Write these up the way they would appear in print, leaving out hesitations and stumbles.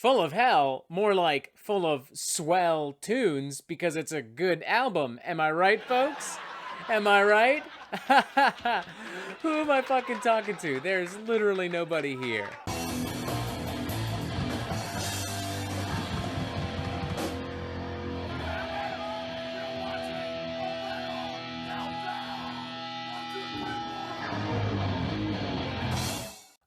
Full of hell, more like full of swell tunes because it's a good album. Am I right, folks? Am I right? Who am I fucking talking to? There's literally nobody here.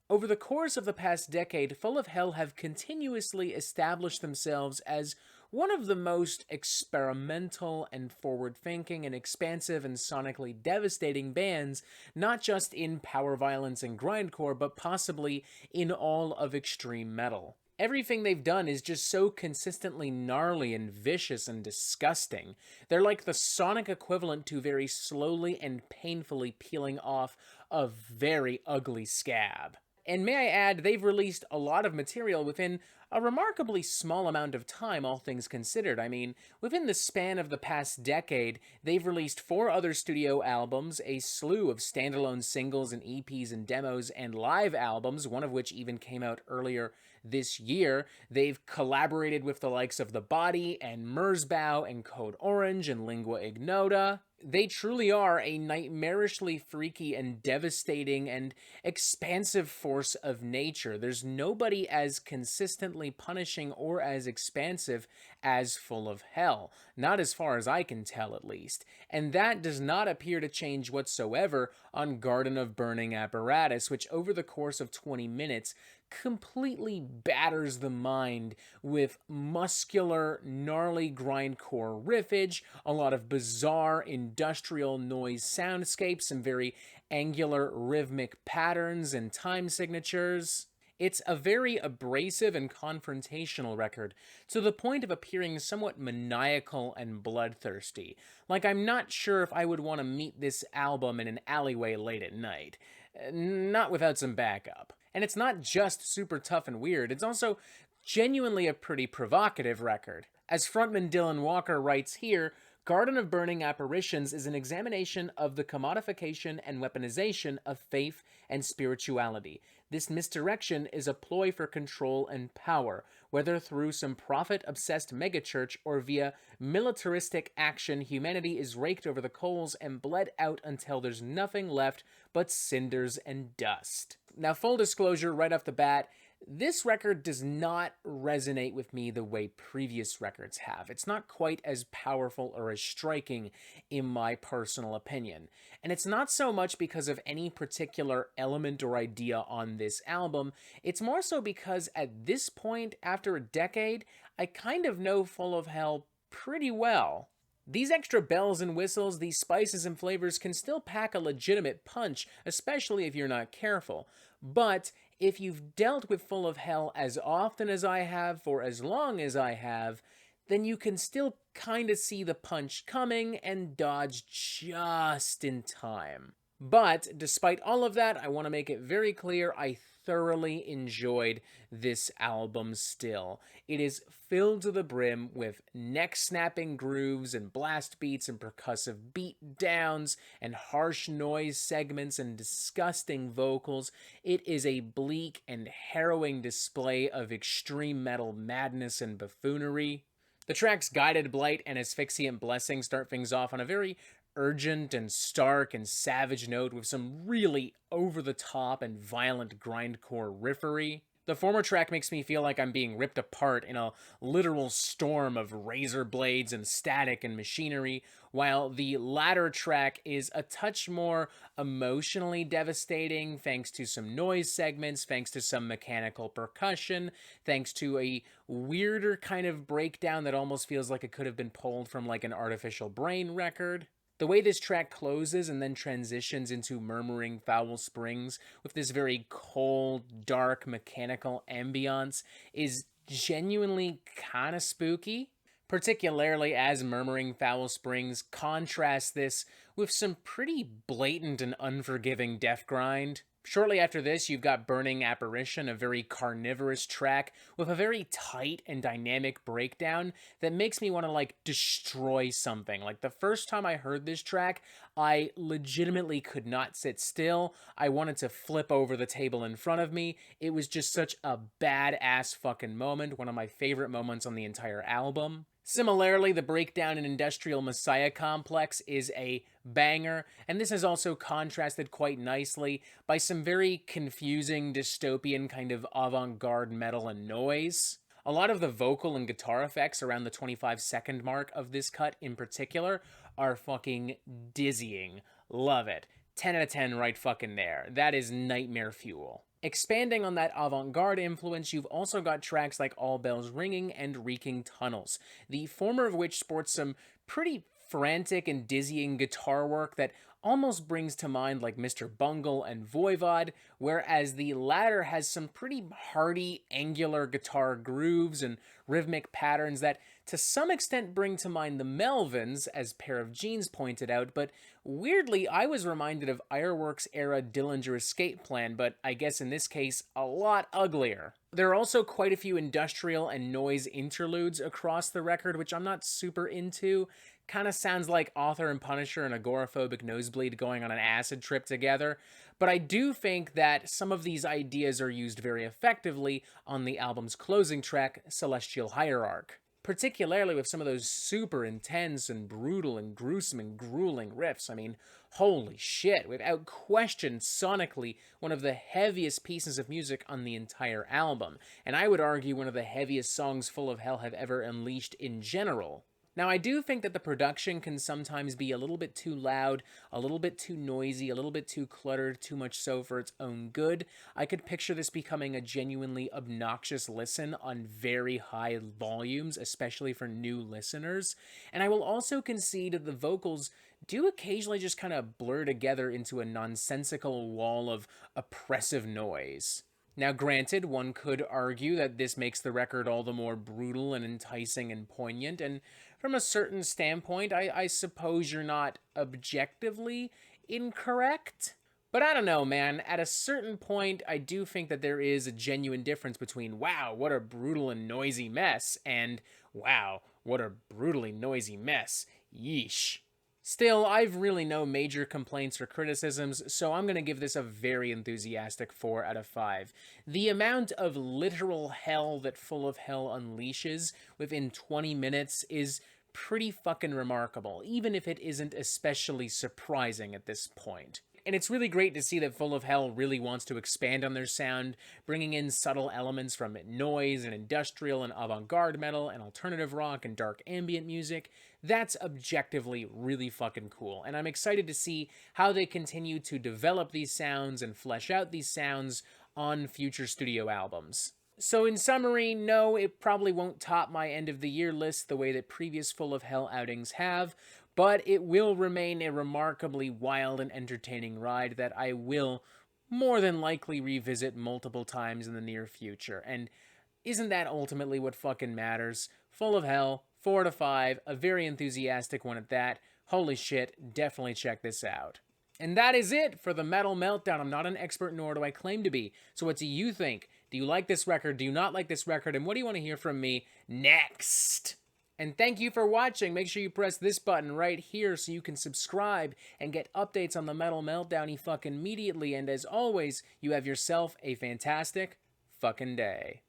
Over the course of the past decade, Full of Hell have continuously established themselves as one of the most experimental and forward-thinking and expansive and sonically devastating bands, not just in power violence and grindcore, but possibly in all of extreme metal. Everything they've done is just so consistently gnarly and vicious and disgusting. They're like the sonic equivalent to very slowly and painfully peeling off a very ugly scab. And may I add, they've released a lot of material within a remarkably small amount of time, all things considered. I mean, within the span of the past decade, they've released 4 other studio albums, a slew of standalone singles and EPs and demos, and live albums, one of which even came out earlier this year. They've collaborated with the likes of The Body and Merzbow and Code Orange and Lingua Ignota. They truly are a nightmarishly freaky and devastating and expansive force of nature. There's nobody as consistently punishing or as expansive as Full of Hell. Not as far as I can tell, at least. And that does not appear to change whatsoever on Garden of Burning Apparatus, which over the course of 20 minutes completely batters the mind with muscular, gnarly grindcore riffage, a lot of bizarre industrial noise soundscapes, some very angular rhythmic patterns and time signatures. It's a very abrasive and confrontational record, to the point of appearing somewhat maniacal and bloodthirsty. Like, I'm not sure if I would want to meet this album in an alleyway late at night. Not without some backup. And it's not just super tough and weird, it's also genuinely a pretty provocative record. As frontman Dylan Walker writes here, Garden of Burning Apparitions is an examination of the commodification and weaponization of faith and spirituality. This misdirection is a ploy for control and power, whether through some profit-obsessed megachurch or via militaristic action. Humanity is raked over the coals and bled out until there's nothing left but cinders and dust. Now, full disclosure right off the bat, this record does not resonate with me the way previous records have. It's not quite as powerful or as striking in my personal opinion. And it's not so much because of any particular element or idea on this album, it's more so because at this point, after a decade, I kind of know Full of Hell pretty well. These extra bells and whistles, these spices and flavors can still pack a legitimate punch, especially if you're not careful. But if you've dealt with Full of Hell as often as I have for as long as I have, then you can still kind of see the punch coming and dodge just in time. But despite all of that, I want to make it very clear I thoroughly enjoyed this album still. It is filled to the brim with neck-snapping grooves and blast beats and percussive beat downs and harsh noise segments and disgusting vocals. It is a bleak and harrowing display of extreme metal madness and buffoonery. The tracks Guided Blight and Asphyxiant Blessing start things off on a very urgent and stark and savage note with some really over-the-top and violent grindcore riffery. The former track makes me feel like I'm being ripped apart in a literal storm of razor blades and static and machinery, while the latter track is a touch more emotionally devastating thanks to some noise segments, thanks to some mechanical percussion, thanks to a weirder kind of breakdown that almost feels like it could have been pulled from like an Artificial Brain record. The way this track closes and then transitions into Murmuring Foul Springs with this very cold, dark, mechanical ambiance is genuinely kind of spooky, particularly as Murmuring Foul Springs contrasts this with some pretty blatant and unforgiving death grind. Shortly after this, you've got Burning Apparition, a very carnivorous track with a very tight and dynamic breakdown that makes me want to, like, destroy something. Like, the first time I heard this track, I legitimately could not sit still. I wanted to flip over the table in front of me. It was just such a badass fucking moment, one of my favorite moments on the entire album. Similarly, the breakdown in Industrial Messiah Complex is a banger, and this is also contrasted quite nicely by some very confusing, dystopian kind of avant-garde metal and noise. A lot of the vocal and guitar effects around the 25-second mark of this cut in particular are fucking dizzying. Love it. 10 out of 10 right fucking there. That is nightmare fuel. Expanding on that avant-garde influence, you've also got tracks like All Bells Ringing and Reeking Tunnels, the former of which sports some pretty frantic and dizzying guitar work that almost brings to mind like Mr. Bungle and Voivod, whereas the latter has some pretty hearty, angular guitar grooves and rhythmic patterns that to some extent bring to mind the Melvins, as Pair of Jeans pointed out, but weirdly, I was reminded of Ironworks era Dillinger Escape Plan, but I guess in this case, a lot uglier. There are also quite a few industrial and noise interludes across the record, which I'm not super into. Kind of sounds like Author and Punisher and Agoraphobic Nosebleed going on an acid trip together, but I do think that some of these ideas are used very effectively on the album's closing track, Celestial Hierarch. Particularly with some of those super intense and brutal and gruesome and grueling riffs. I mean, holy shit, without question, sonically, one of the heaviest pieces of music on the entire album, and I would argue one of the heaviest songs Full of Hell have ever unleashed in general. Now, I do think that the production can sometimes be a little bit too loud, a little bit too noisy, a little bit too cluttered, too much so for its own good. I could picture this becoming a genuinely obnoxious listen on very high volumes, especially for new listeners. And I will also concede that the vocals do occasionally just kind of blur together into a nonsensical wall of oppressive noise. Now, granted, one could argue that this makes the record all the more brutal and enticing and poignant, and from a certain standpoint, I suppose you're not objectively incorrect. But I don't know, man. At a certain point, I do think that there is a genuine difference between, wow, what a brutal and noisy mess, and, wow, what a brutally noisy mess. Yeesh. Still, I've really no major complaints or criticisms, so I'm going to give this a very enthusiastic 4 out of 5. The amount of literal hell that Full of Hell unleashes within 20 minutes is pretty fucking remarkable, even if it isn't especially surprising at this point. And it's really great to see that Full of Hell really wants to expand on their sound, bringing in subtle elements from noise and industrial and avant-garde metal and alternative rock and dark ambient music. That's objectively really fucking cool, and I'm excited to see how they continue to develop these sounds and flesh out these sounds on future studio albums. So in summary, no, it probably won't top my end of the year list the way that previous Full of Hell outings have, but it will remain a remarkably wild and entertaining ride that I will more than likely revisit multiple times in the near future. And isn't that ultimately what fucking matters? Full of Hell, 4 out of 5, a very enthusiastic one at that. Holy shit, definitely check this out. And that is it for the Metal Meltdown. I'm not an expert, nor do I claim to be. So what do you think? Do you like this record? Do you not like this record? And what do you want to hear from me next? And thank you for watching. Make sure you press this button right here so you can subscribe and get updates on the Metal Meltdown fucking immediately. And as always, you have yourself a fantastic fucking day.